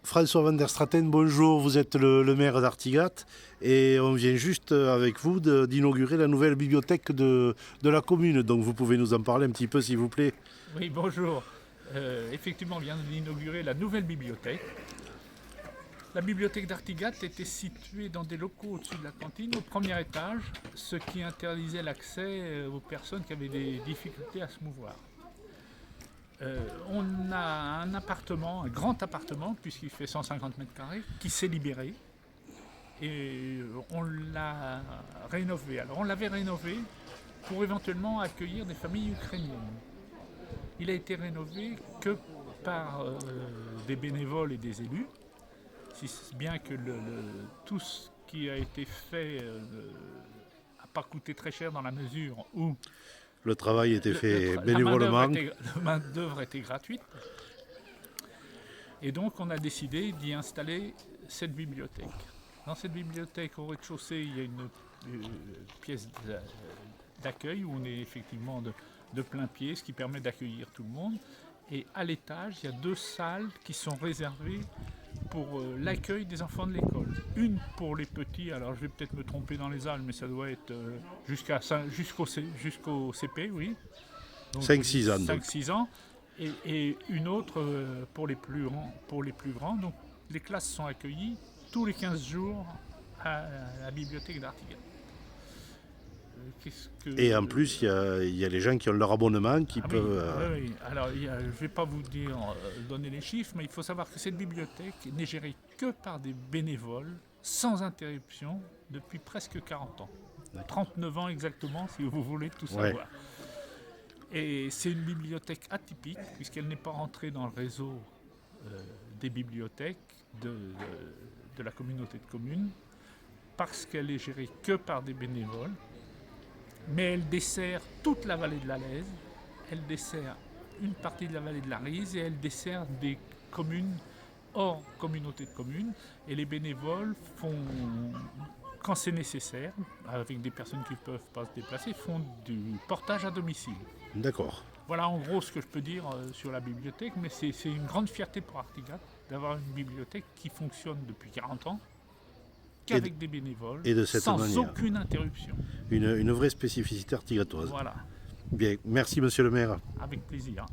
François van der Straten, bonjour, vous êtes le maire d'Artigat et on vient juste avec vous d'inaugurer la nouvelle bibliothèque de la commune. Donc vous pouvez nous en parler un petit peu s'il vous plaît. Oui, bonjour. Effectivement, on vient d'inaugurer la nouvelle bibliothèque. La bibliothèque d'Artigat était située dans des locaux au-dessus de la cantine, au premier étage, ce qui interdisait l'accès aux personnes qui avaient des difficultés à se mouvoir. On a un appartement, un grand appartement, puisqu'il fait 150 mètres carrés, qui s'est libéré et on l'a rénové. Alors on l'avait rénové pour éventuellement accueillir des familles ukrainiennes. Il a été rénové que par des bénévoles et des élus, si bien que tout ce qui a été fait n'a pas coûté très cher dans la mesure où Le travail était fait bénévolement. la main-d'œuvre était gratuite. Et donc on a décidé d'y installer cette bibliothèque. Dans cette bibliothèque, au rez-de-chaussée, il y a une pièce d'accueil où on est effectivement de plein pied, ce qui permet d'accueillir tout le monde. Et à l'étage, il y a 2 salles qui sont réservées pour l'accueil des enfants de l'école. Une pour les petits, alors je vais peut-être me tromper dans les âges, mais ça doit être jusqu'au CP, oui. 5-6 ans. 5-6 ans. Et une autre pour les plus grands. Donc les classes sont accueillies tous les 15 jours à la bibliothèque d'Artigat. Et en plus, il y a les gens qui ont leur abonnement qui peuvent... Oui. Alors, je ne vais pas vous donner les chiffres, mais il faut savoir que cette bibliothèque n'est gérée que par des bénévoles, sans interruption, depuis presque 40 ans. 39 ans exactement, si vous voulez tout savoir. Ouais. Et c'est une bibliothèque atypique, puisqu'elle n'est pas rentrée dans le réseau des bibliothèques de la communauté de communes, parce qu'elle est gérée que par des bénévoles. Mais elle dessert toute la vallée de la Lèze, elle dessert une partie de la vallée de la Rise et elle dessert des communes hors communauté de communes. Et les bénévoles font, quand c'est nécessaire, avec des personnes qui ne peuvent pas se déplacer, font du portage à domicile. D'accord. Voilà en gros ce que je peux dire sur la bibliothèque, mais c'est une grande fierté pour Artigat d'avoir une bibliothèque qui fonctionne depuis 40 ans. Qu'avec des bénévoles, et de cette sans manière. Aucune interruption. Une vraie spécificité artigatoise. Voilà. Bien, merci monsieur le maire. Avec plaisir.